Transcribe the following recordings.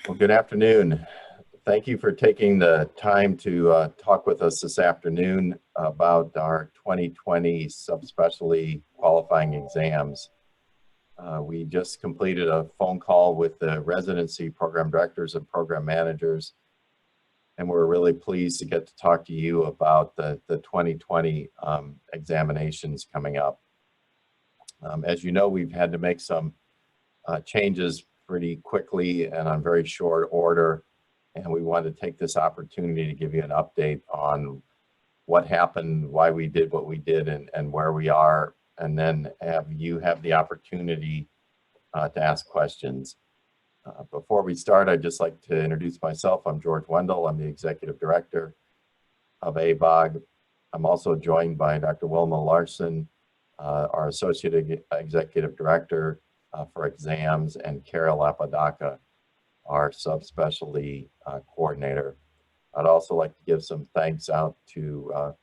Well, good afternoon. Thank you for taking the time to talk with us this afternoon about our 2020 subspecialty qualifying exams. We just completed a phone call with the residency program directors and program managers, and we're really pleased to get to talk to you about the 2020 examinations coming up. As you know, we've had to make some changes pretty quickly and on very short order, and we wanted to take this opportunity to give you an update on what happened, why we did what we did, and where we are, and then have the opportunity to ask questions. Before we start, I'd just like to introduce myself. I'm George Wendell. I'm the Executive Director of ABOG. I'm also joined by Dr. Wilma Larson, our Associate Executive Director for Exams, and Carol Apodaca, our subspecialty coordinator. I'd also like to give some thanks out to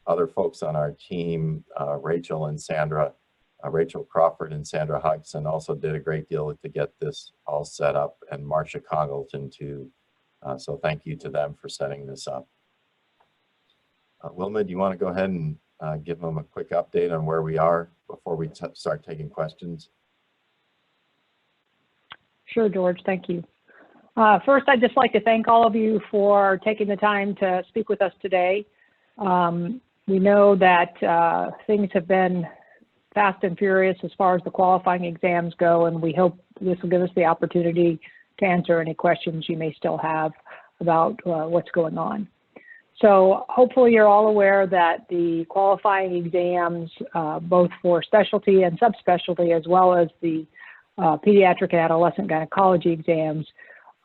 other folks on our team, Rachel Crawford and Sandra Hudson also did a great deal to get this all set up, and Marcia Congleton too. So thank you to them for setting this up. Wilma, do you want to go ahead and give them a quick update on where we are before we start taking questions? Sure, George, thank you. First, I'd just like to thank all of you for taking the time to speak with us today. We know that things have been fast and furious as far as the qualifying exams go, and we hope this will give us the opportunity to answer any questions you may still have about what's going on. So hopefully you're all aware that the qualifying exams, both for specialty and subspecialty, as well as the pediatric and adolescent gynecology exams,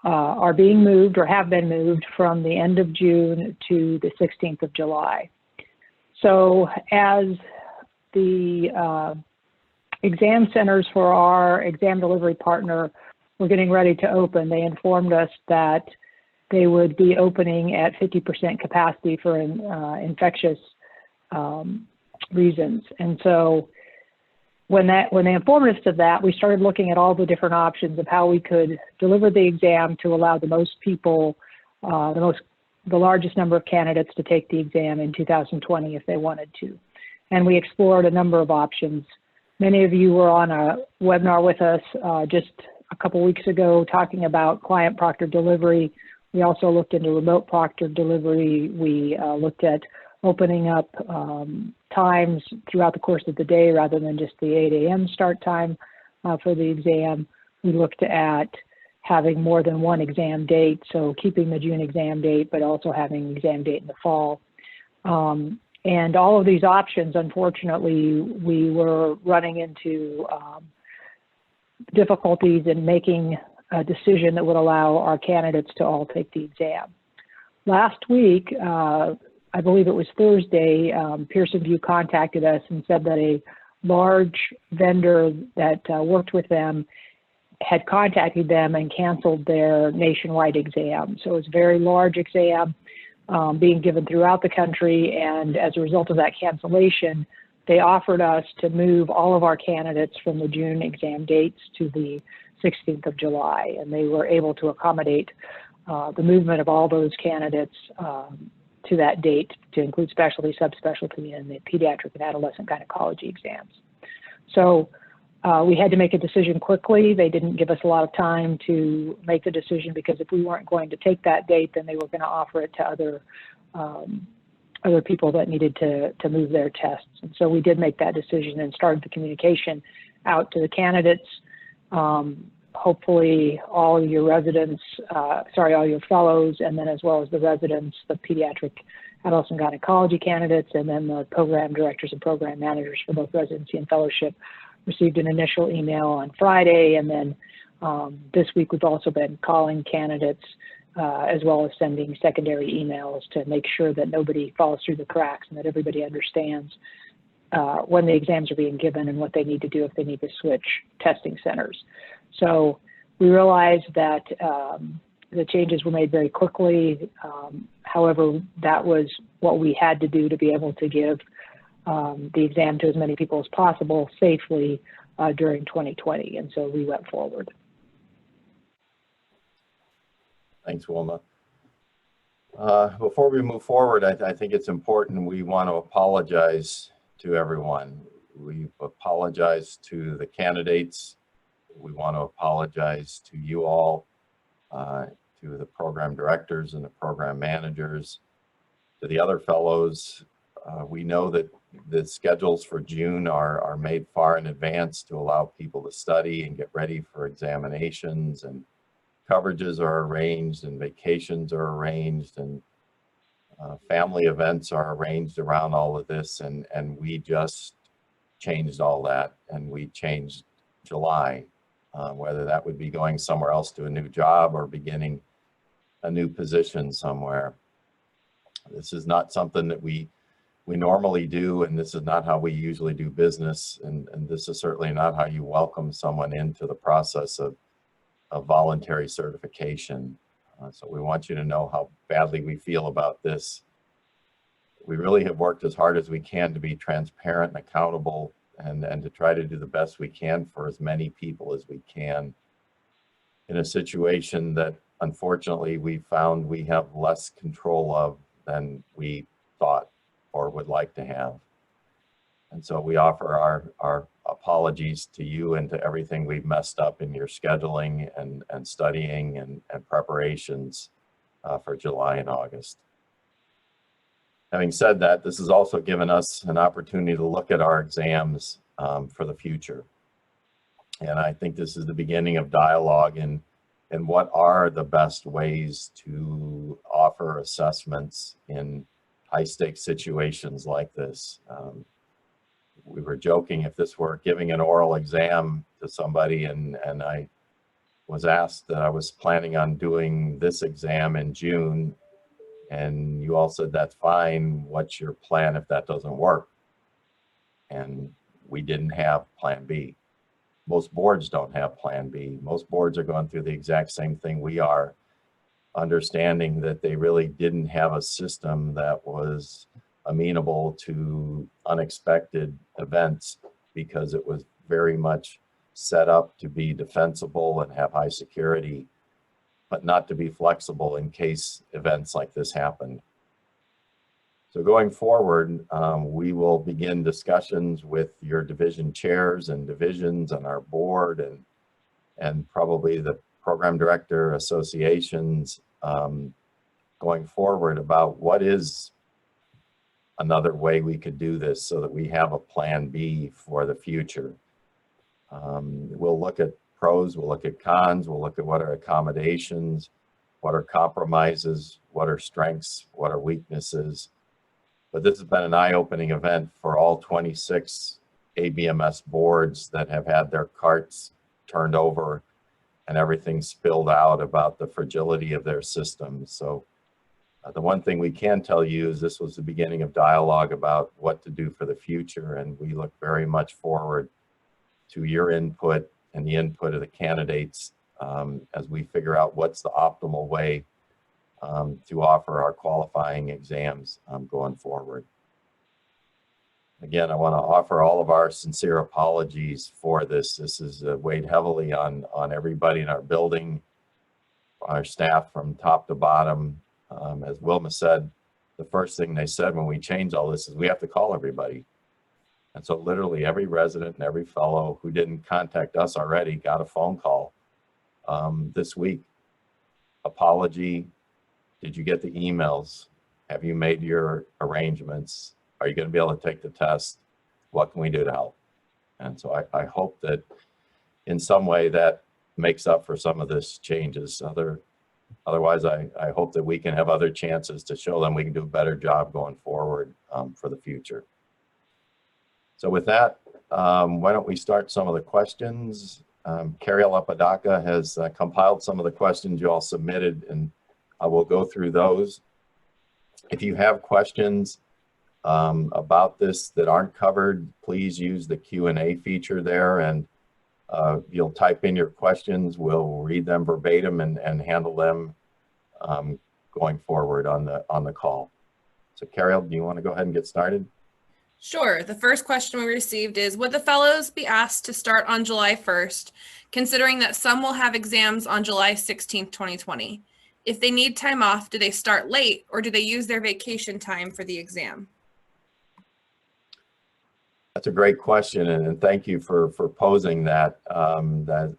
are being moved or have been moved from the end of June to the 16th of July. So as the exam centers for our exam delivery partner were getting ready to open, they informed us that they would be opening at 50% capacity for infectious reasons. And so when they informed us of that, we started looking at all the different options of how we could deliver the exam to allow the most people, the largest number of candidates to take the exam in 2020 if they wanted to. And we explored a number of options. Many of you were on a webinar with us just a couple weeks ago talking about client proctor delivery. We also looked into remote proctor delivery. We looked at opening up times throughout the course of the day rather than just the 8 a.m. start time for the exam. We looked at having more than one exam date, so keeping the June exam date, but also having an exam date in the fall. And all of these options, unfortunately, we were running into difficulties in making a decision that would allow our candidates to all take the exam. Last week, I believe it was Thursday, Pearson VUE contacted us and said that a large vendor that worked with them had contacted them and canceled their nationwide exam. So it was a very large exam being given throughout the country, and as a result of that cancellation, they offered us to move all of our candidates from the June exam dates to the 16th of July, and they were able to accommodate the movement of all those candidates to that date to include specialty, subspecialty, and the pediatric and adolescent gynecology exams. So we had to make a decision quickly. They didn't give us a lot of time to make the decision, because if we weren't going to take that date, then they were going to offer it to other people that needed to move their tests. And so we did make that decision and started the communication out to the candidates. Hopefully all your residents, all your fellows, and then as well as the residents, the pediatric adolescent gynecology candidates, and then the program directors and program managers for both residency and fellowship received an initial email on Friday. And then this week we've also been calling candidates as well as sending secondary emails to make sure that nobody falls through the cracks and that everybody understands when the exams are being given and what they need to do if they need to switch testing centers. So we realized that the changes were made very quickly. However, that was what we had to do to be able to give the exam to as many people as possible safely during 2020, and so we went forward. Thanks, Wilma. Before we move forward, I think it's important, we want to apologize to everyone. We apologize to the candidates. We want to apologize to you all, to the program directors and the program managers, to the other fellows. We know that the schedules for June are made far in advance to allow people to study and get ready for examinations, and coverages are arranged and vacations are arranged, and family events are arranged around all of this, and we just changed all that, and we changed July, whether that would be going somewhere else to a new job or beginning a new position somewhere. This is not something that we normally do, and this is not how we usually do business, and this is certainly not how you welcome someone into the process of voluntary certification. So we want you to know how badly we feel about this. We really have worked as hard as we can to be transparent and accountable, and to try to do the best we can for as many people as we can in a situation that unfortunately we found we have less control of than we thought or would like to have. And so we offer our apologies to you and to everything we've messed up in your scheduling and studying and preparations for July and August. Having said that, this has also given us an opportunity to look at our exams for the future. And I think this is the beginning of dialogue in what are the best ways to offer assessments in high-stakes situations like this. We were joking if this were giving an oral exam to somebody, and I was asked that I was planning on doing this exam in June, and you all said, that's fine, what's your plan if that doesn't work? And we didn't have plan B. Most boards don't have plan B. Most boards are going through the exact same thing we are, understanding that they really didn't have a system that was amenable to unexpected events, because it was very much set up to be defensible and have high security, but not to be flexible in case events like this happened. So going forward, we will begin discussions with your division chairs and divisions and our board, and probably the program director associations going forward about what is another way we could do this so that we have a plan B for the future. We'll look at pros, we'll look at cons, we'll look at what are accommodations, what are compromises, what are strengths, what are weaknesses. But this has been an eye-opening event for all 26 ABMS boards that have had their carts turned over and everything spilled out about the fragility of their systems. So the one thing we can tell you is this was the beginning of dialogue about what to do for the future, and we look very much forward to your input and the input of the candidates as we figure out what's the optimal way to offer our qualifying exams going forward. Again, I want to offer all of our sincere apologies for this. This is weighed heavily on everybody in our building, our staff from top to bottom. As Wilma said, the first thing they said when we changed all this is we have to call everybody. And so literally every resident and every fellow who didn't contact us already got a phone call this week. Apology. Did you get the emails? Have you made your arrangements? Are you going to be able to take the test? What can we do to help? And so I hope that in some way that makes up for some of this changes. Otherwise, I hope that we can have other chances to show them we can do a better job going forward for the future. So with that, why don't we start some of the questions? Cariel Apodaca has compiled some of the questions you all submitted, and I will go through those. If you have questions about this that aren't covered, please use the Q&A feature there, and you'll type in your questions. We'll read them verbatim and handle them going forward on the call. So Cariel, do you want to go ahead and get started? Sure. The first question we received is, would the fellows be asked to start on July 1st, considering that some will have exams on July 16th, 2020? If they need time off, do they start late or do they use their vacation time for the exam? That's a great question, and thank you for posing that.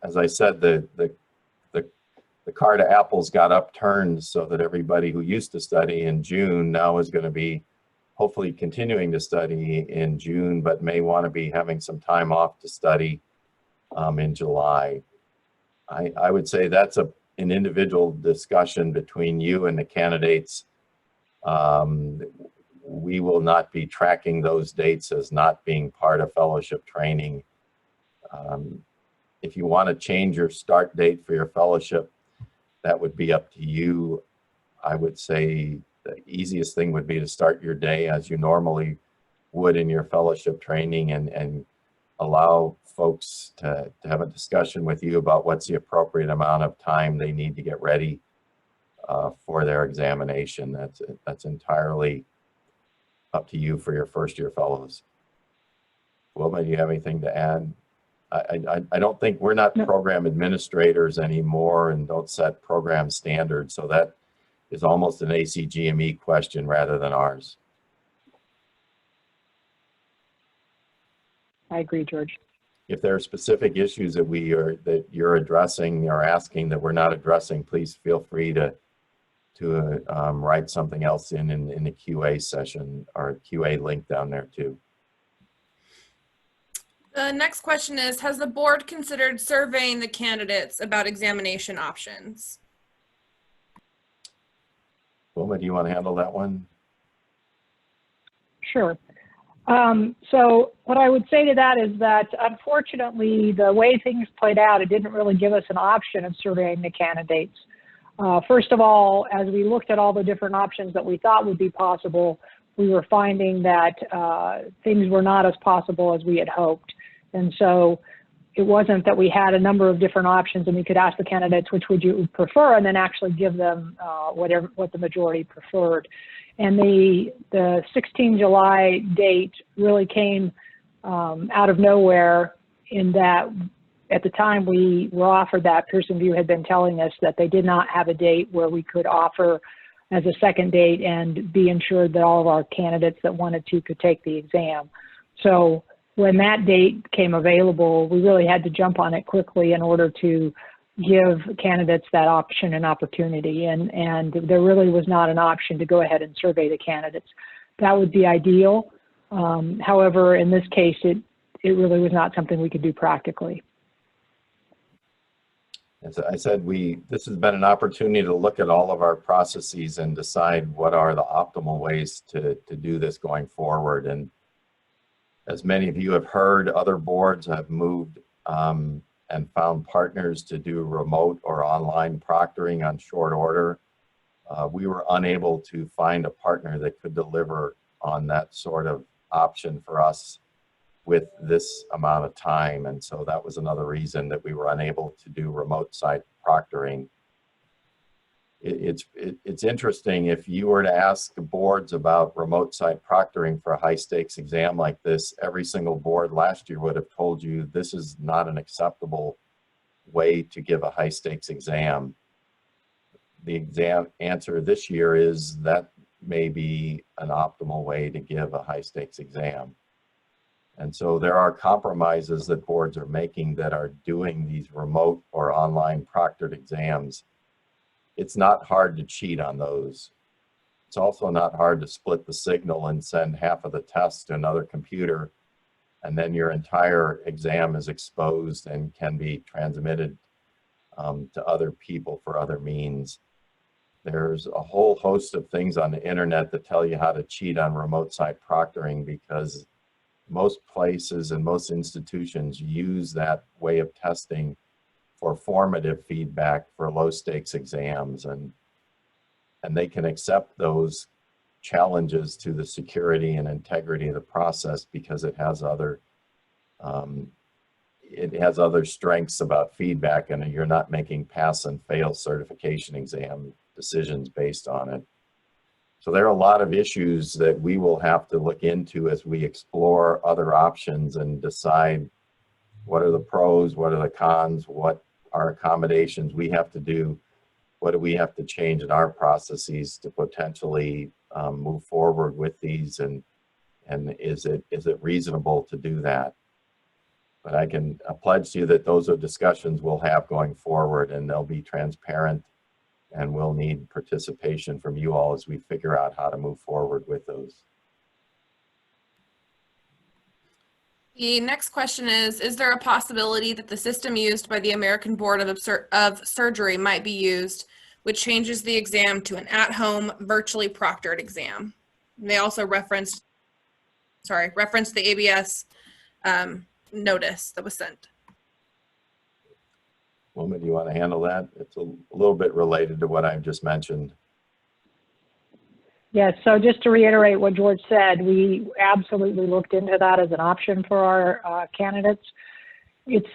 As I said, the cart of apples got upturned so that everybody who used to study in June now is going to be hopefully continuing to study in June, but may want to be having some time off to study in July. I would say that's an individual discussion between you and the candidates. We will not be tracking those dates as not being part of fellowship training. If you want to change your start date for your fellowship, that would be up to you. I would say the easiest thing would be to start your day as you normally would in your fellowship training, and allow folks to have a discussion with you about what's the appropriate amount of time they need to get ready for their examination. That's entirely up to you for your first year fellows. Wilma, do you have anything to add? I don't think, we're not program administrators anymore and don't set program standards, so that is almost an ACGME question rather than ours. I agree, George. If there are specific issues that you're addressing or asking that we're not addressing, please feel free to write something else in the QA session, or QA link down there too. The next question is, has the board considered surveying the candidates about examination options? Wilma, do you want to handle that one? Sure. So what I would say to that is that, unfortunately, the way things played out, it didn't really give us an option of surveying the candidates. First of all, as we looked at all the different options that we thought would be possible, we were finding that things were not as possible as we had hoped. And so it wasn't that we had a number of different options and we could ask the candidates, which would you prefer, and then actually give them what the majority preferred. And the 16 July date really came out of nowhere, in that at the time we were offered that, Pearson VUE had been telling us that they did not have a date where we could offer as a second date and be ensured that all of our candidates that wanted to could take the exam. So when that date came available, we really had to jump on it quickly in order to give candidates that option and opportunity. And there really was not an option to go ahead and survey the candidates. That would be ideal. However, in this case, it really was not something we could do practically. As I said, this has been an opportunity to look at all of our processes and decide what are the optimal ways to do this going forward. And as many of you have heard, other boards have moved and found partners to do remote or online proctoring on short order. We were unable to find a partner that could deliver on that sort of option for us with this amount of time. And so that was another reason that we were unable to do remote site proctoring. It's interesting, if you were to ask boards about remote site proctoring for a high stakes exam like this, every single board last year would have told you this is not an acceptable way to give a high stakes exam. The exam answer this year is that may be an optimal way to give a high stakes exam. And so there are compromises that boards are making that are doing these remote or online proctored exams. It's not hard to cheat on those. It's also not hard to split the signal and send half of the test to another computer, and then your entire exam is exposed and can be transmitted to other people for other means. There's a whole host of things on the internet that tell you how to cheat on remote site proctoring, because most places and most institutions use that way of testing for formative feedback for low stakes exams, and they can accept those challenges to the security and integrity of the process because it has other strengths about feedback, and you're not making pass and fail certification exam decisions based on it. So there are a lot of issues that we will have to look into as we explore other options and decide what are the pros, what are the cons, what are accommodations we have to do what do we have to change in our processes to potentially move forward with these, and is it reasonable to do that? But I can pledge to you that those are discussions we'll have going forward, and they'll be transparent, and we'll need participation from you all as we figure out how to move forward with those. The next question is there a possibility that the system used by the American Board of Surgery might be used, which changes the exam to an at-home, virtually proctored exam? And they also referenced the ABS notice that was sent. Wilma, do you want to handle that? It's a little bit related to what I've just mentioned. Yes, so just to reiterate what George said, we absolutely looked into that as an option for our candidates. It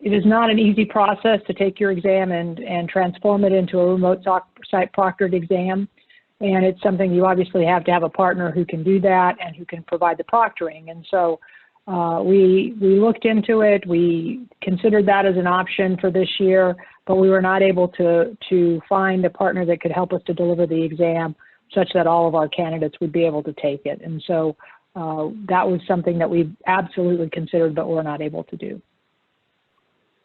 is not an easy process to take your exam and transform it into a remote site proctored exam. And it's something you obviously have to have a partner who can do that and who can provide the proctoring. And so we looked into it. We considered that as an option for this year, but we were not able to find a partner that could help us to deliver the exam such that all of our candidates would be able to take it. And so that was something that we absolutely considered, but were not able to do.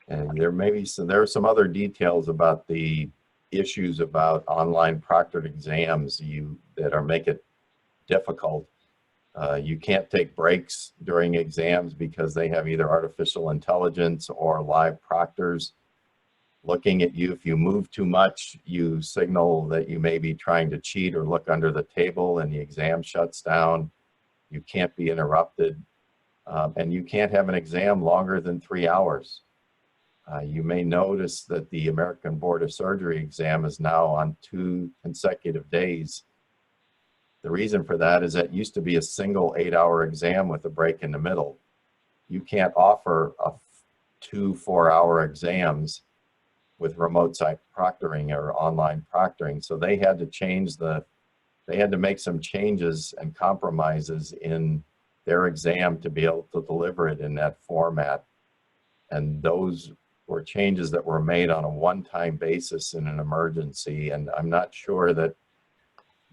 And there are some other details about the issues about online proctored exams that make it difficult. You can't take breaks during exams because they have either artificial intelligence or live proctors looking at you. If you move too much, you signal that you may be trying to cheat or look under the table, and the exam shuts down. You can't be interrupted, and you can't have an exam longer than 3 hours. You may notice that the American Board of Surgery exam is now on 2 consecutive days. The reason for that is that it used to be a single 8-hour exam with a break in the middle. You can't offer 2 4-hour exams with remote site proctoring or online proctoring. So they had to make some changes and compromises in their exam to be able to deliver it in that format. And those were changes that were made on a one-time basis in an emergency. And I'm not sure that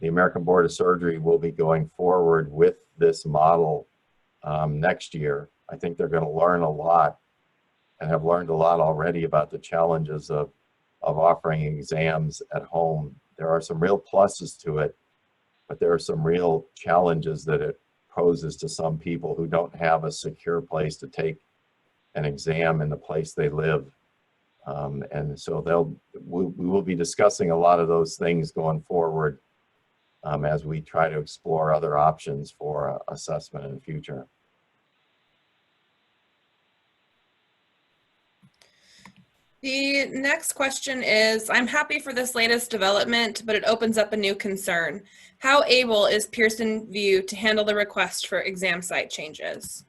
the American Board of Surgery will be going forward with this model next year. I think they're going to learn a lot, and have learned a lot already about the challenges of offering exams at home. There are some real pluses to it, but there are some real challenges that it poses to some people who don't have a secure place to take an exam in the place they live. And so we will be discussing a lot of those things going forward as we try to explore other options for assessment in the future. The next question is, I'm happy for this latest development, but it opens up a new concern. How able is Pearson VUE to handle the request for exam site changes?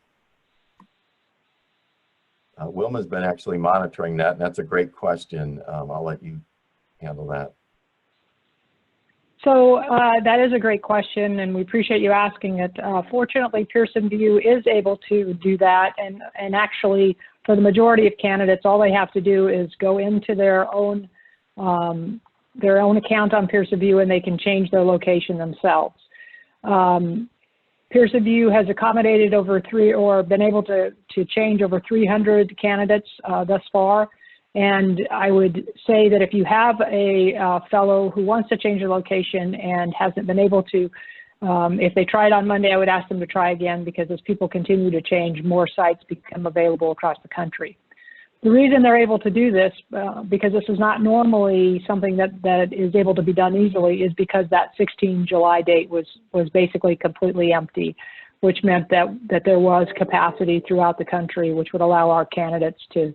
Wilma's been actually monitoring that, and that's a great question. I'll let you handle that. So that is a great question, and we appreciate you asking it. Fortunately, Pearson VUE is able to do that, and actually, for the majority of candidates, all they have to do is go into their own account on Pearson VUE, and they can change their location themselves. Pearson VUE has accommodated been able to change over 300 candidates thus far. And I would say that if you have a fellow who wants to change their location and hasn't been able to, if they tried on Monday, I would ask them to try again, because as people continue to change, more sites become available across the country. The reason they're able to do this, because this is not normally something that is able to be done easily, is because that 16 July date was basically completely empty, which meant that there was capacity throughout the country, which would allow our candidates to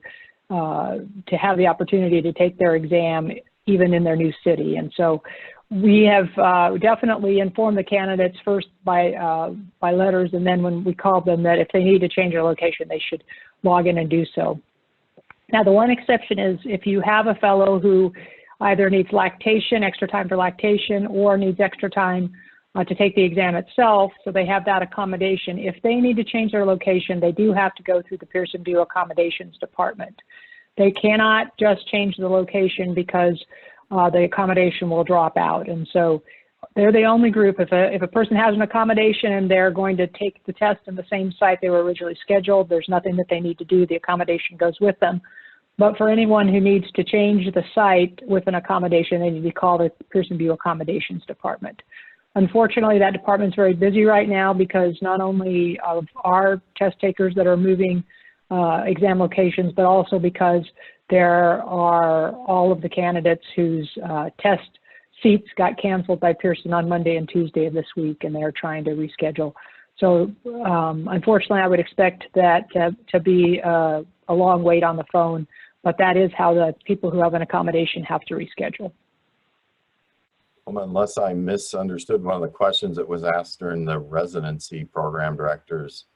have the opportunity to take their exam even in their new city. And so we have definitely informed the candidates first by letters, and then when we called them, that if they need to change their location, they should log in and do so. Now, the one exception is if you have a fellow who either needs lactation, extra time for lactation, or needs extra time to take the exam itself, so they have that accommodation. If they need to change their location, they do have to go through the Pearson VUE accommodations department. They cannot just change the location because the accommodation will drop out. And so they're the only group, if a person has an accommodation and they're going to take the test in the same site they were originally scheduled, there's nothing that they need to do. The accommodation goes with them. But for anyone who needs to change the site with an accommodation, they need to call the Pearson VUE Accommodations Department. Unfortunately, that department's very busy right now because not only of our test takers that are moving exam locations, but also because there are all of the candidates whose test seats got canceled by Pearson on Monday and Tuesday of this week, and they're trying to reschedule. So unfortunately, I would expect that to be a long wait on the phone, but that is how the people who have an accommodation have to reschedule. Well, unless I misunderstood one of the questions that was asked during the residency program director's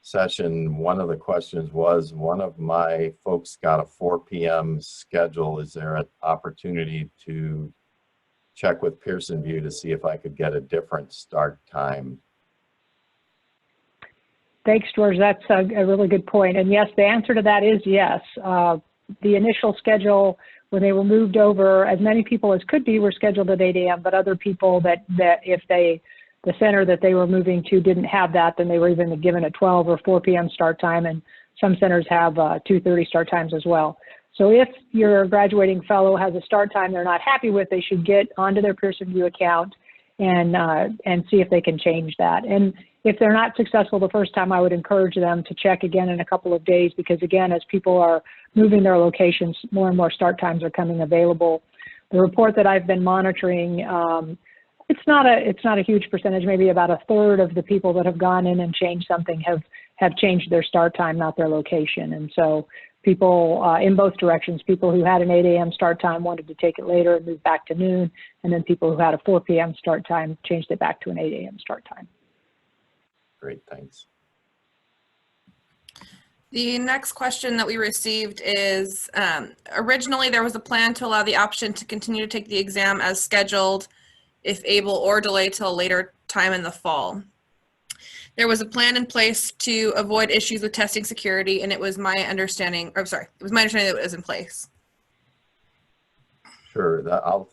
session, one of the questions was, one of my folks got a 4 p.m. schedule. Is there an opportunity to check with Pearson VUE to see if I could get a different start time? Thanks, George. That's a really good point. And yes, the answer to that is yes. The initial schedule, when they were moved over, as many people as could be were scheduled at 8 a.m., but other people that if the center that they were moving to didn't have that, then they were even given a 12 or 4 p.m. start time, and some centers have 2:30 start times as well. So if your graduating fellow has a start time they're not happy with, they should get onto their Pearson VUE account and see if they can change that. And if they're not successful the first time, I would encourage them to check again in a couple of days, because again, as people are moving their locations, more and more start times are coming available. The report that I've been monitoring, it's not a huge percentage, maybe about a third of the people that have gone in and changed something have changed their start time, not their location. And so people in both directions, people who had an 8 a.m. start time wanted to take it later and move back to noon, and then people who had a 4 p.m. start time changed it back to an 8 a.m. start time. Great, thanks. The next question that we received is, originally there was a plan to allow the option to continue to take the exam as scheduled, if able, or delay till a later time in the fall. There was a plan in place to avoid issues with testing security, and it was my understanding, or sorry, it was my understanding that it was in place. Sure,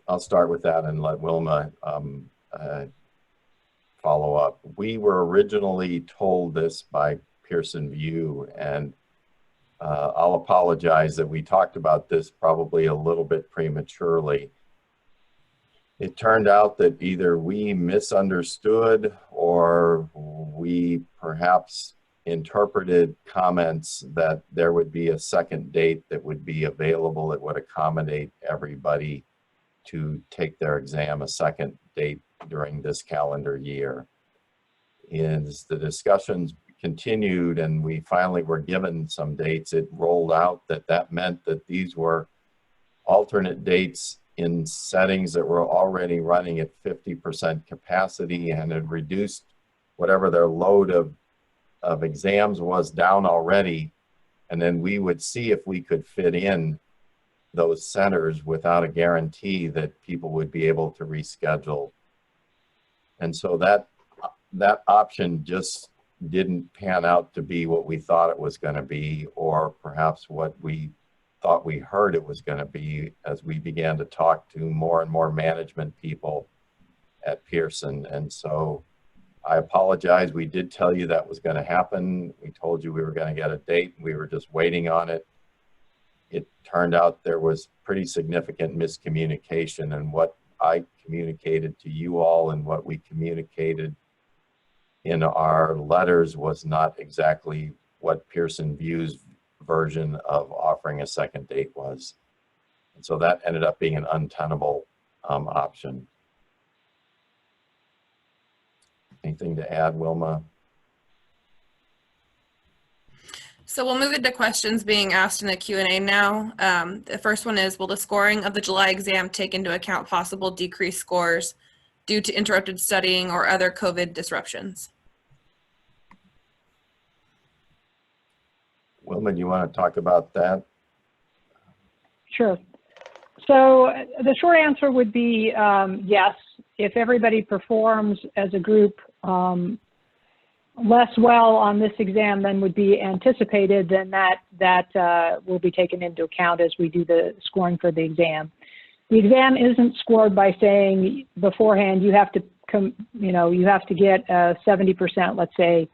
I'll start with that and let Wilma follow up. We were originally told this by Pearson VUE, and I'll apologize that we talked about this probably a little bit prematurely. It turned out that either we misunderstood or we perhaps interpreted comments that there would be a second date that would be available that would accommodate everybody to take their exam a second date during this calendar year. As the discussions continued and we finally were given some dates, it rolled out that meant that these were alternate dates in settings that were already running at 50% capacity and had reduced whatever their load of exams was down already. And then we would see if we could fit in those centers without a guarantee that people would be able to reschedule. And so that option just didn't pan out to be what we thought it was going to be, or perhaps what we thought we heard it was going to be as we began to talk to more and more management people at Pearson. And so I apologize. We did tell you that was going to happen. We told you we were going to get a date. We were just waiting on it. It turned out there was pretty significant miscommunication, and what I communicated to you all and what we communicated in our letters was not exactly what Pearson VUE's version of offering a second date was. And so that ended up being an untenable option. Anything to add, Wilma? So we'll move into questions being asked in the Q&A now. The first one is, will the scoring of the July exam take into account possible decreased scores due to interrupted studying or other COVID disruptions? Wilma, do you want to talk about that? Sure. So the short answer would be yes. If everybody performs as a group less well on this exam than would be anticipated, then that will be taken into account as we do the scoring for the exam. The exam isn't scored by saying beforehand you have to you have to get 70%, let's say,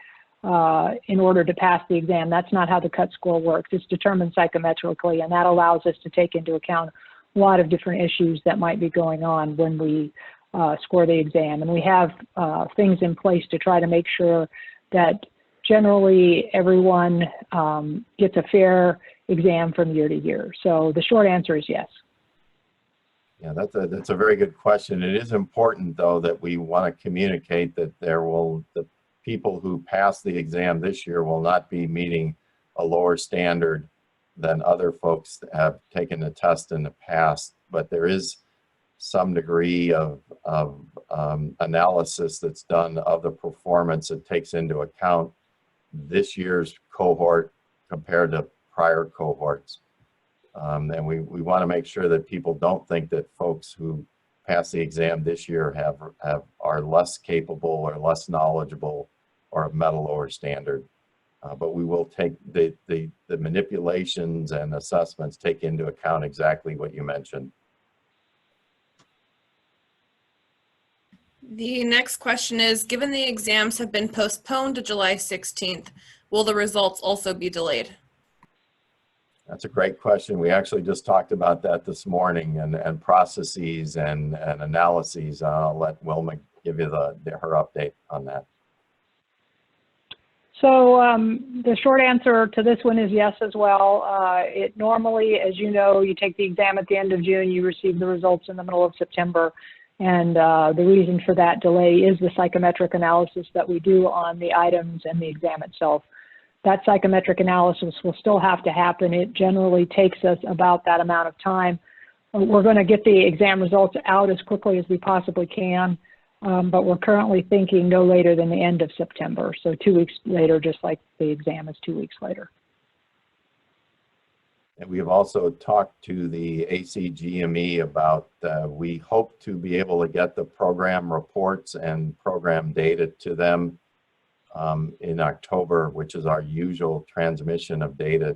in order to pass the exam. That's not how the cut score works. It's determined psychometrically, and that allows us to take into account a lot of different issues that might be going on when we score the exam. And we have things in place to try to make sure that generally everyone gets a fair exam from year to year. So the short answer is yes. Yeah, that's a very good question. It is important, though, that we want to communicate that the people who pass the exam this year will not be meeting a lower standard than other folks that have taken the test in the past. But there is some degree of analysis that's done of the performance that takes into account this year's cohort compared to prior cohorts. And we want to make sure that people don't think that folks who pass the exam this year are less capable or less knowledgeable or have met a lower standard. But we will take the manipulations and assessments take into account exactly what you mentioned. The next question is, given the exams have been postponed to July 16th, will the results also be delayed? That's a great question. We actually just talked about that this morning, and processes and analyses. I'll let Wilma give you her update on that. So the short answer to this one is yes as well. It normally, as you know, you take the exam at the end of June, you receive the results in the middle of September. And the reason for that delay is the psychometric analysis that we do on the items and the exam itself. That psychometric analysis will still have to happen. It generally takes us about that amount of time. We're going to get the exam results out as quickly as we possibly can, but we're currently thinking no later than the end of September. So 2 weeks later, just like the exam is 2 weeks later. And we have also talked to the ACGME about, we hope to be able to get the program reports and program data to them in October, which is our usual transmission of data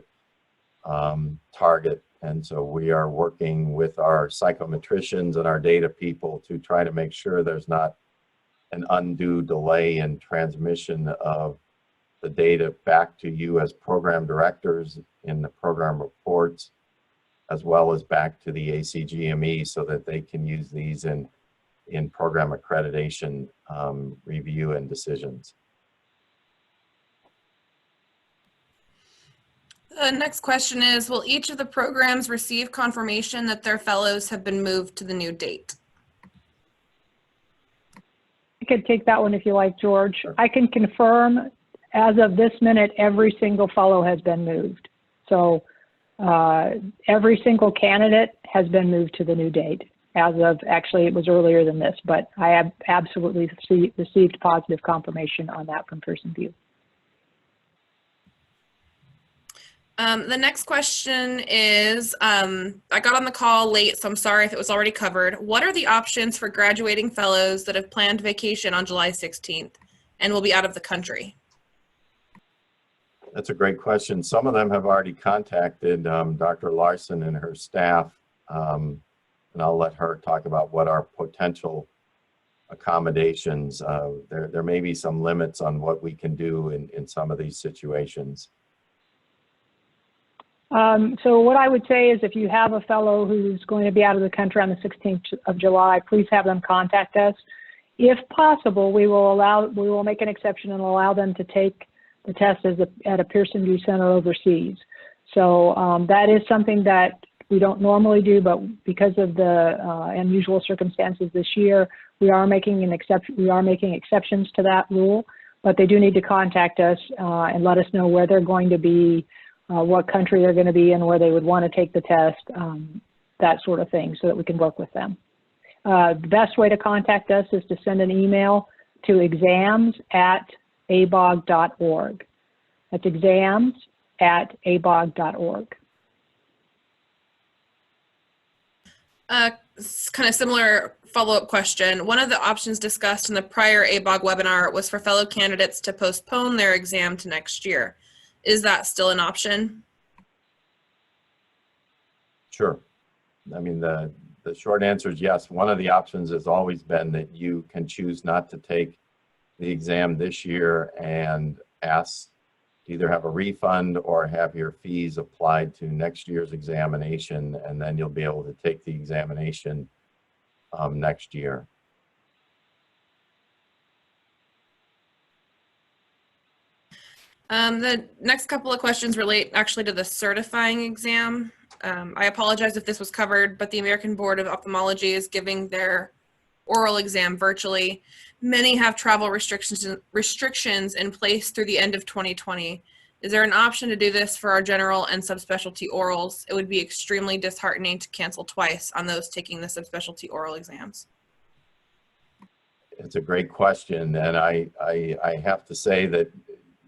target. And so we are working with our psychometricians and our data people to try to make sure there's not an undue delay in transmission of the data back to you as program directors in the program reports, as well as back to the ACGME so that they can use these in program accreditation review and decisions. The next question is, will each of the programs receive confirmation that their fellows have been moved to the new date? I could take that one if you like, George. Sure. I can confirm as of this minute, every single fellow has been moved. So every single candidate has been moved to the new date. As of, actually, it was earlier than this, but I have absolutely received positive confirmation on that from Pearson VUE. The next question is, I got on the call late, so I'm sorry if it was already covered. What are the options for graduating fellows that have planned vacation on July 16th and will be out of the country? That's a great question. Some of them have already contacted Dr. Larson and her staff, and I'll let her talk about what our potential accommodations. There may be some limits on what we can do in some of these situations. So what I would say is if you have a fellow who's going to be out of the country on the 16th of July, please have them contact us. If possible, we will make an exception and allow them to take the test at a Pearson VUE center overseas. So that is something that we don't normally do, but because of the unusual circumstances this year, we are making exceptions to that rule. But they do need to contact us and let us know where they're going to be, what country they're going to be in, where they would want to take the test, that sort of thing, so that we can work with them. The best way to contact us is to send an email to exams@abog.org. That's exams@abog.org. kind of similar follow-up question. One of the options discussed in the prior ABOG webinar was for fellow candidates to postpone their exam to next year. Is that still an option? Sure. I mean, the short answer is yes. One of the options has always been that you can choose not to take the exam this year and ask to either have a refund or have your fees applied to next year's examination, and then you'll be able to take the examination next year. The next couple of questions relate actually to the certifying exam. I apologize if this was covered, but the American Board of Ophthalmology is giving their oral exam virtually. Many have travel restrictions in place through the end of 2020. Is there an option to do this for our general and subspecialty orals? It would be extremely disheartening to cancel twice on those taking the subspecialty oral exams. It's a great question, and I have to say that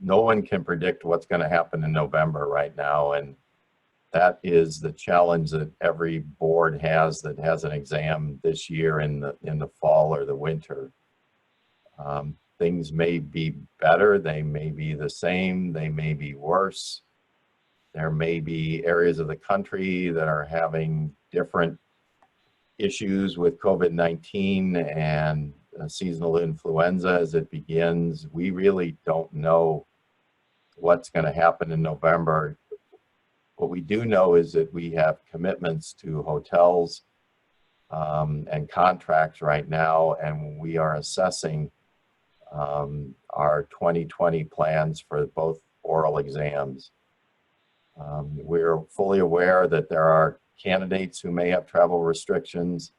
no one can predict what's going to happen in November right now, and that is the challenge that every board has that has an exam this year in the fall or the winter. Things may be better, they may be the same, they may be worse. There may be areas of the country that are having different issues with COVID-19 and seasonal influenza as it begins. We really don't know what's going to happen in November. What we do know is that we have commitments to hotels and contracts right now, and we are assessing our 2020 plans for both oral exams. We're fully aware that there are candidates who may have travel restrictions.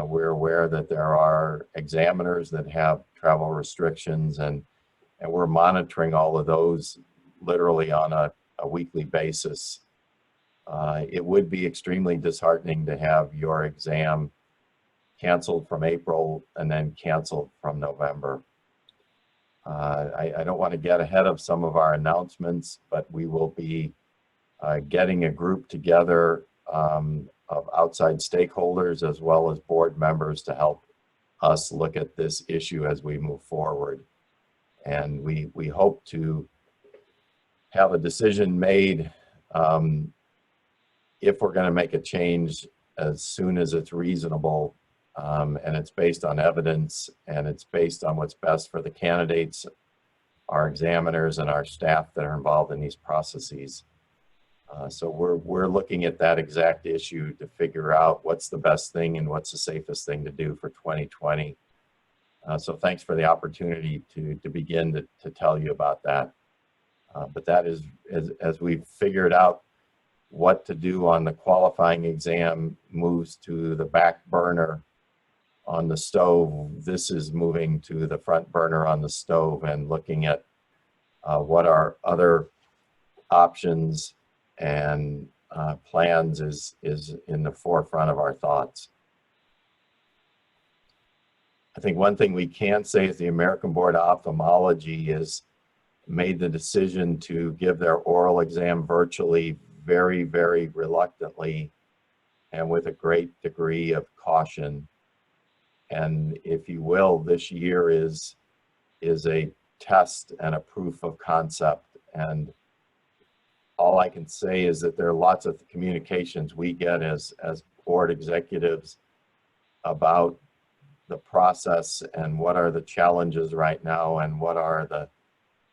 We're aware that there are examiners that have travel restrictions, and we're monitoring all of those literally on a weekly basis. It would be extremely disheartening to have your exam canceled from April and then canceled from November. I don't want to get ahead of some of our announcements, but we will be getting a group together of outside stakeholders as well as board members to help us look at this issue as we move forward. And we hope to have a decision made if we're going to make a change as soon as it's reasonable, and it's based on evidence, and it's based on what's best for the candidates, our examiners, and our staff that are involved in these processes. So we're looking at that exact issue to figure out what's the best thing and what's the safest thing to do for 2020. So thanks for the opportunity to begin to tell you about that. But that is, as we've figured out what to do on the qualifying exam moves to the back burner on the stove, this is moving to the front burner on the stove and looking at what our other options and plans is in the forefront of our thoughts. I think one thing we can say is the American Board of Ophthalmology has made the decision to give their oral exam virtually very, very reluctantly and with a great degree of caution. And if you will, this year is a test and a proof of concept. And all I can say is that there are lots of communications we get as board executives about the process and what are the challenges right now and what are the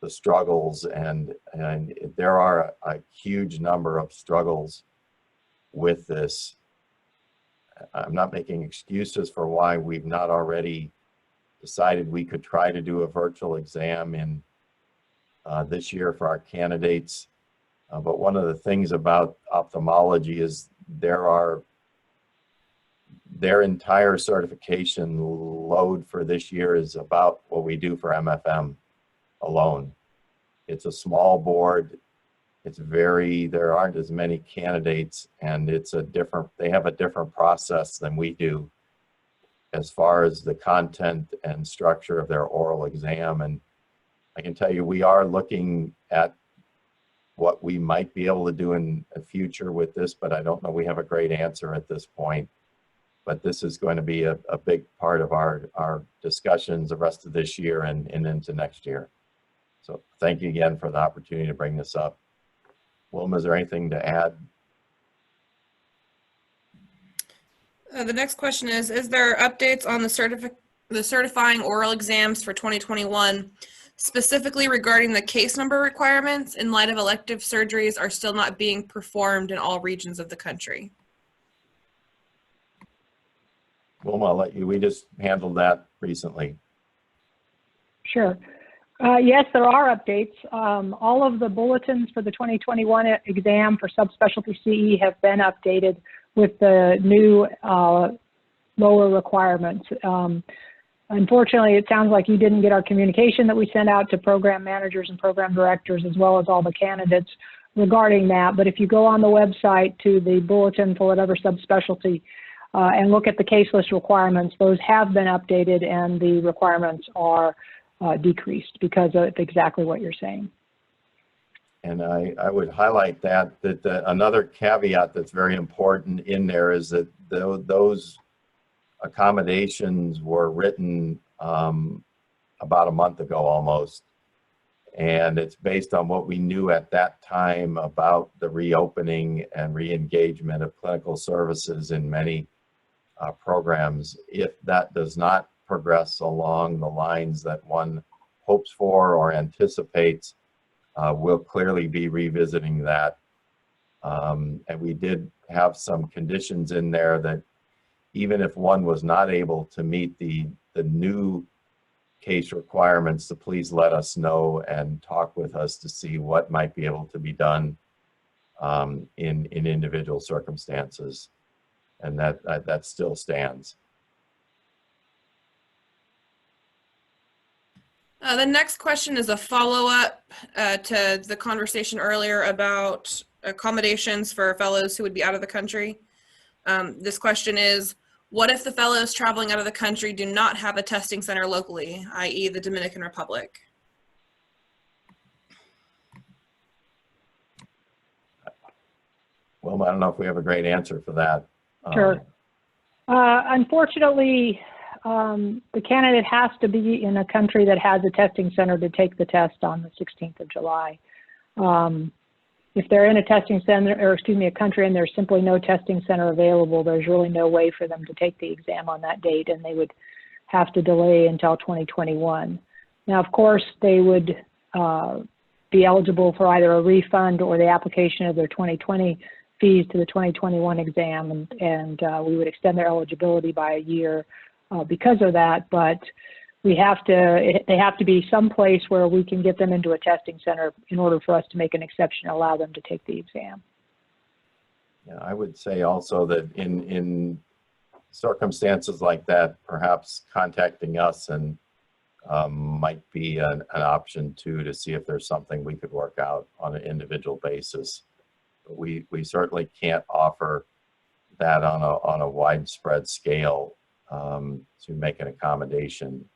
struggles, and there are a huge number of struggles with this. I'm not making excuses for why we've not already decided we could try to do a virtual exam in this year for our candidates. But one of the things about ophthalmology is their entire certification load for this year is about what we do for MFM alone. It's a small board. There aren't as many candidates, and they have a different process than we do as far as the content and structure of their oral exam. And I can tell you, we are looking at what we might be able to do in the future with this, but I don't know we have a great answer at this point. but this is going to be a big part of our discussions the rest of this year and into next year. So thank you again for the opportunity to bring this up. Wilma, is there anything to add? The next question is there updates on the certifying oral exams for 2021, specifically regarding the case number requirements in light of elective surgeries are still not being performed in all regions of the country? Wilma, I'll let you. We just handled that recently. Sure. Yes, there are updates. All of the bulletins for the 2021 exam for subspecialty CE have been updated with the new lower requirements. Unfortunately, it sounds like you didn't get our communication that we sent out to program managers and program directors, as well as all the candidates regarding that. But if you go on the website to the bulletin for whatever subspecialty and look at the case list requirements, those have been updated and the requirements are decreased because of exactly what you're saying. And I would highlight that another caveat that's very important in there is that those accommodations were written about a month ago almost. And it's based on what we knew at that time about the reopening and re-engagement of clinical services in many programs. If that does not progress along the lines that one hopes for or anticipates, we'll clearly be revisiting that. And we did have some conditions in there that even if one was not able to meet the new case requirements, to please let us know and talk with us to see what might be able to be done in individual circumstances. And that still stands. The next question is a follow-up to the conversation earlier about accommodations for fellows who would be out of the country. This question is, what if the fellows traveling out of the country do not have a testing center locally, i.e. the Dominican Republic? Well, I don't know if we have a great answer for that. Sure. Unfortunately, the candidate has to be in a country that has a testing center to take the test on the 16th of July. If they're in a testing center, or excuse me, a country and there's simply no testing center available, there's really no way for them to take the exam on that date, and they would have to delay until 2021. Now, of course, they would be eligible for either a refund or the application of their 2020 fees to the 2021 exam, and we would extend their eligibility by a year because of that, but they have to be someplace where we can get them into a testing center in order for us to make an exception and allow them to take the exam. Yeah, I would say also that in circumstances like that, perhaps contacting us and might be an option too, to see if there's something we could work out on an individual basis. But we certainly can't offer that on a widespread scale to make an accommodation.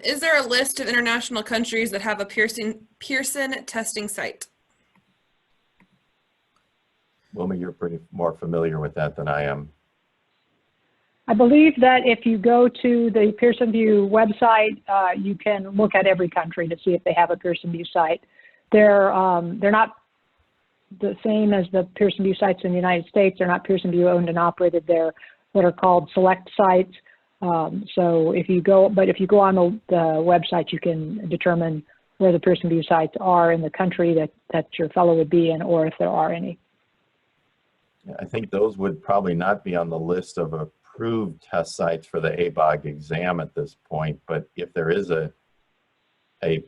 Is there a list of international countries that have a Pearson testing site? Wilma, you're pretty more familiar with that than I am. I believe that if you go to the Pearson VUE website, you can look at every country to see if they have a Pearson VUE site. They're not the same as the Pearson VUE sites in the United States. They're not Pearson VUE owned and operated. They're what are called select sites. So if you go on the website, you can determine where the Pearson VUE sites are in the country that your fellow would be in, or if there are any. I think those would probably not be on the list of approved test sites for the ABOG exam at this point, but if there is a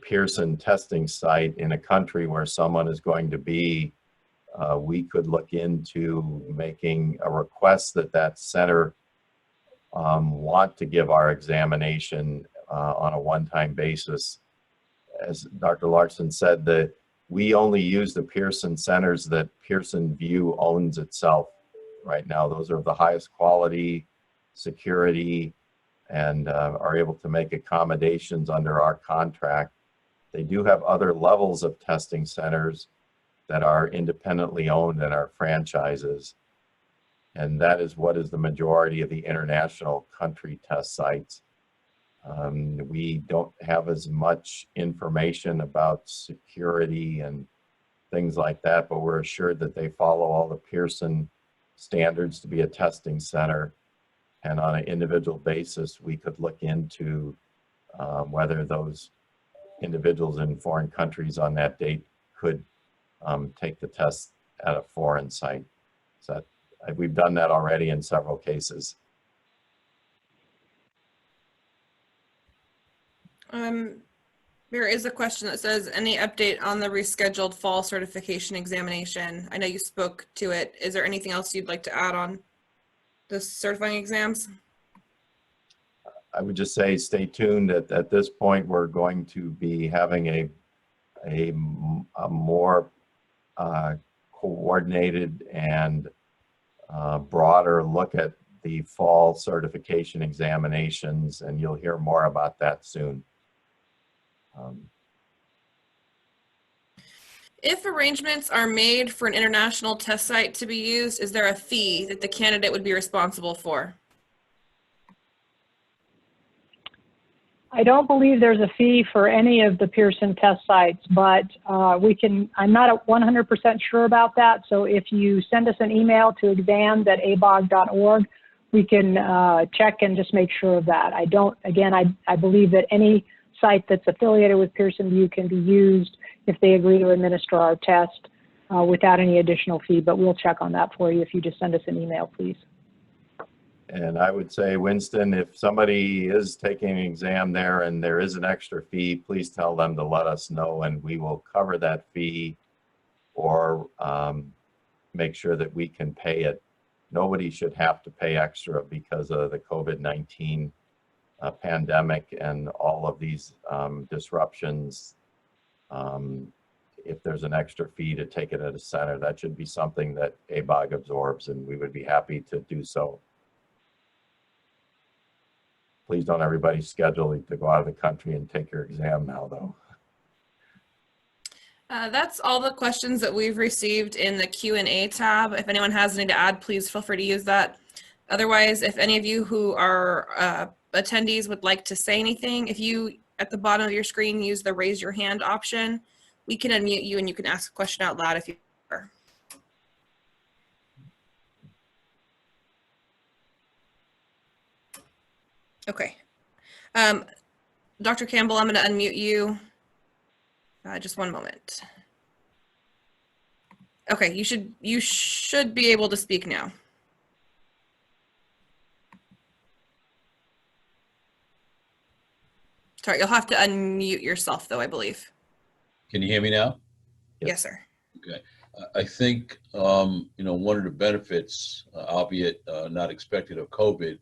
Pearson testing site in a country where someone is going to be, we could look into making a request that center want to give our examination on a one-time basis. As Dr. Larson said, that we only use the Pearson centers that Pearson VUE owns itself right now. Those are the highest quality, security, and are able to make accommodations under our contract. They do have other levels of testing centers that are independently owned and are franchises. And that is what is the majority of the international country test sites. We don't have as much information about security and things like that, but we're assured that they follow all the Pearson standards to be a testing center. And on an individual basis, we could look into whether those individuals in foreign countries on that date could take the test at a foreign site. So we've done that already in several cases. There is a question that says, any update on the rescheduled fall certification examination? I know you spoke to it. Is there anything else you'd like to add on the certifying exams? I would just say stay tuned. At this point, we're going to be having a more coordinated and broader look at the fall certification examinations, and you'll hear more about that soon. If arrangements are made for an international test site to be used, is there a fee that the candidate would be responsible for? I don't believe there's a fee for any of the Pearson test sites, but I'm not 100% sure about that. So if you send us an email to exams@abog.org, we can check and just make sure of that. I believe that any site that's affiliated with Pearson VUE can be used if they agree to administer our test without any additional fee, but we'll check on that for you if you just send us an email, please. And I would say, Winston, if somebody is taking an exam there and there is an extra fee, please tell them to let us know and we will cover that fee or make sure that we can pay it. Nobody should have to pay extra because of the COVID-19 pandemic and all of these disruptions. If there's an extra fee to take it at a center, that should be something that ABOG absorbs, and we would be happy to do so. Please don't everybody schedule to go out of the country and take your exam now, though. That's all the questions that we've received in the Q&A tab. If anyone has anything to add, please feel free to use that. Otherwise, if any of you who are attendees would like to say anything, if you, at the bottom of your screen, use the raise your hand option, we can unmute you and you can ask a question out loud if you prefer. Okay. Dr. Campbell, I'm going to unmute you. Just one moment. Okay, you should be able to speak now. Sorry, you'll have to unmute yourself though, I believe. Can you hear me now? Yes, sir. Okay. I think, one of the benefits, albeit not expected of COVID,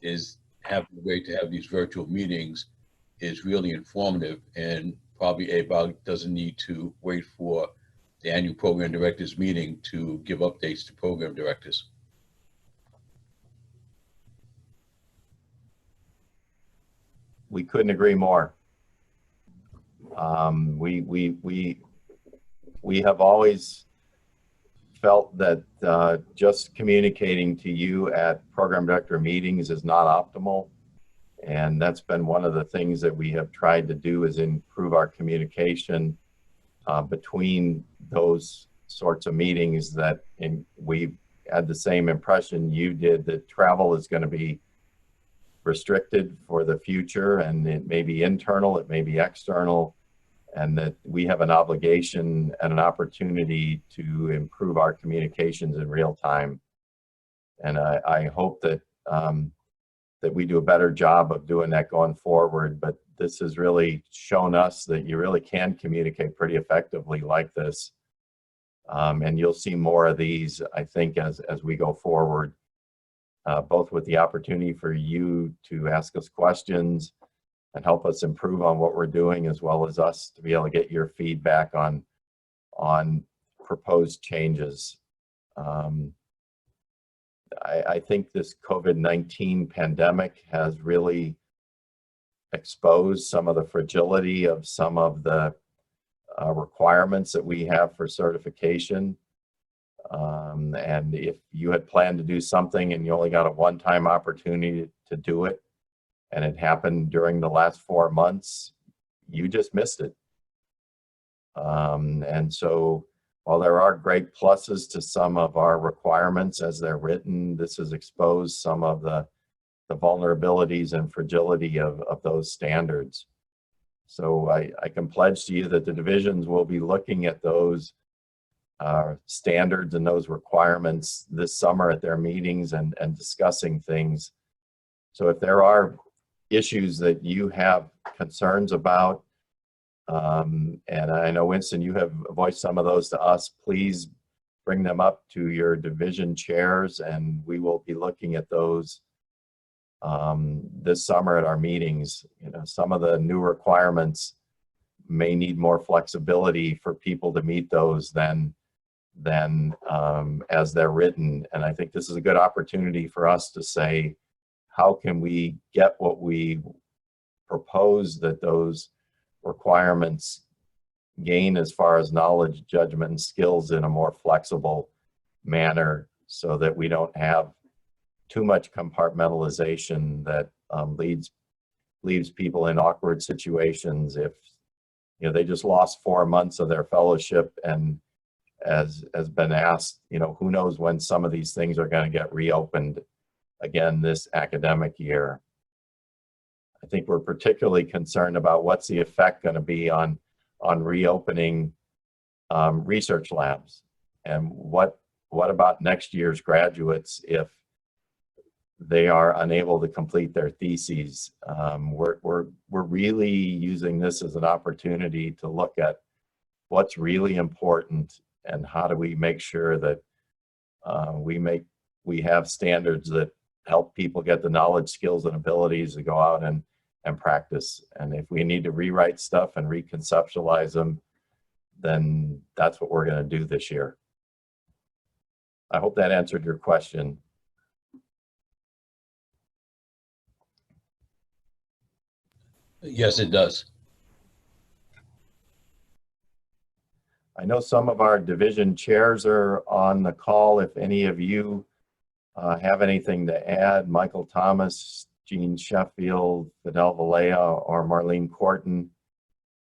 is having a way to have these virtual meetings is really informative, and probably ABOG doesn't need to wait for the annual program directors meeting to give updates to program directors. We couldn't agree more. We have always felt that just communicating to you at program director meetings is not optimal. And that's been one of the things that we have tried to do, is improve our communication between those sorts of meetings. We've had the same impression you did, that travel is going to be restricted for the future, and it may be internal, it may be external, and that we have an obligation and an opportunity to improve our communications in real time. And I hope that that we do a better job of doing that going forward. But this has really shown us that you really can communicate pretty effectively like this. And you'll see more of these, I think, as we go forward, both with the opportunity for you to ask us questions and help us improve on what we're doing, as well as us to be able to get your feedback on proposed changes. I think this COVID-19 pandemic has really exposed some of the fragility of some of the requirements that we have for certification. And if you had planned to do something and you only got a one-time opportunity to do it, and it happened during the last 4 months, you just missed it. And so while there are great pluses to some of our requirements as they're written, this has exposed some of the vulnerabilities and fragility of those standards. So I can pledge to you that the divisions will be looking at those standards and those requirements this summer at their meetings and discussing things. So if there are issues that you have concerns about, and I know, Winston, you have voiced some of those to us, please bring them up to your division chairs, and we will be looking at those this summer at our meetings. You know, some of the new requirements may need more flexibility for people to meet those than as they're written. And I think this is a good opportunity for us to say, how can we get what we propose that those requirements gain as far as knowledge, judgment, and skills in a more flexible manner, so that we don't have too much compartmentalization that leaves people in awkward situations if, you know, they just lost 4 months of their fellowship, and as has been asked, you know, who knows when some of these things are going to get reopened again this academic year. I think we're particularly concerned about what's the effect going to be on reopening research labs, and what about next year's graduates if they are unable to complete their theses. We're really using this as an opportunity to look at what's really important and how do we make sure that we have standards that help people get the knowledge, skills, and abilities to go out and practice. And if we need to rewrite stuff and reconceptualize them, then that's what we're going to do this year. I hope that answered your question. Yes, it does. I know some of our division chairs are on the call. If any of you have anything to add, Michael Thomas, Jean Sheffield, Fidel Valleja, or Marlene Corton,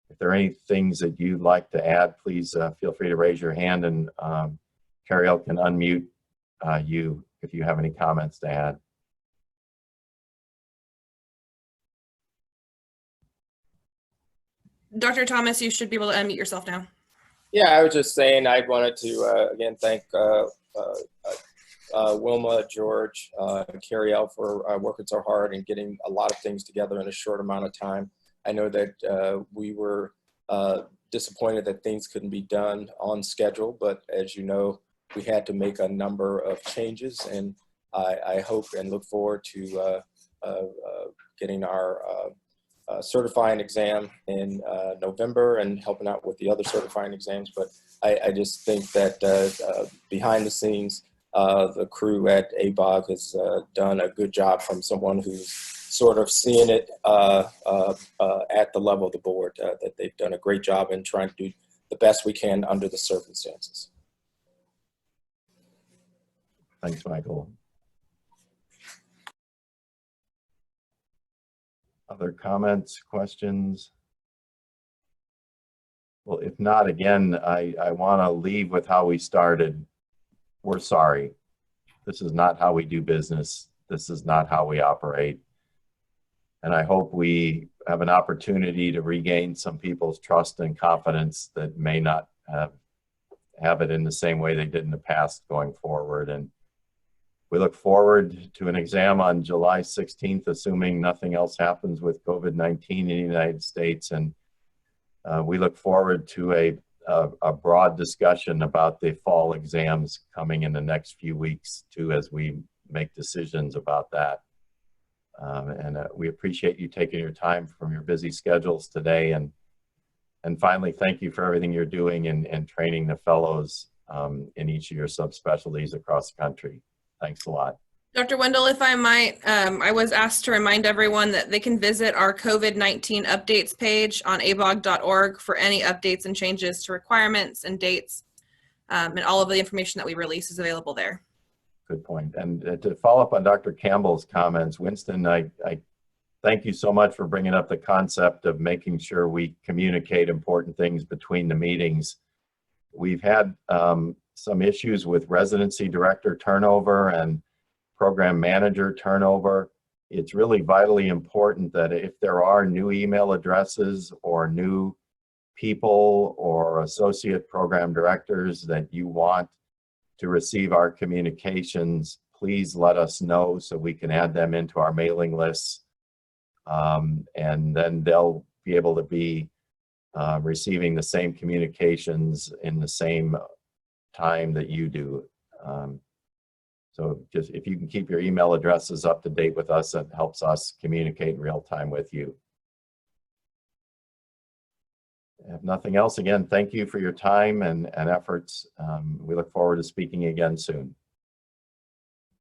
if there are any things that you'd like to add, please feel free to raise your hand, and Carrie can unmute you if you have any comments to add. Dr. Thomas, you should be able to unmute yourself now. Yeah, I was just saying I wanted to, again, thank Wilma, George, and Carrie for working so hard and getting a lot of things together in a short amount of time. I know that we were disappointed that things couldn't be done on schedule, but as you know, we had to make a number of changes, and I hope and look forward to getting our certifying exam in November and helping out with the other certifying exams. But I just think that behind the scenes, the crew at ABOG has done a good job from someone who's sort of seeing it at the level of the board, that they've done a great job in trying to do the best we can under the circumstances. Thanks, Michael. Other comments, questions? Well, if not, again, I want to leave with how we started. We're sorry. This is not how we do business. This is not how we operate. And I hope we have an opportunity to regain some people's trust and confidence that may not have it in the same way they did in the past going forward. And we look forward to an exam on July 16th, assuming nothing else happens with COVID-19 in the United States. And we look forward to a broad discussion about the fall exams coming in the next few weeks too, as we make decisions about that. And we appreciate you taking your time from your busy schedules today. And finally, thank you for everything you're doing in training the fellows in each of your subspecialties across the country. Thanks a lot. Dr. Wendell, if I might, I was asked to remind everyone that they can visit our COVID-19 updates page on abog.org for any updates and changes to requirements and dates, and all of the information that we release is available there. Good point. And to follow up on Dr. Campbell's comments, Winston, I thank you so much for bringing up the concept of making sure we communicate important things between the meetings. We've had some issues with residency director turnover and program manager turnover. It's really vitally important that if there are new email addresses or new people or associate program directors that you want to receive our communications, please let us know so we can add them into our mailing lists. And then they'll be able to be receiving the same communications in the same time that you do. So just if you can keep your email addresses up to date with us, that helps us communicate in real time with you. If nothing else, again, thank you for your time and efforts. We look forward to speaking again soon.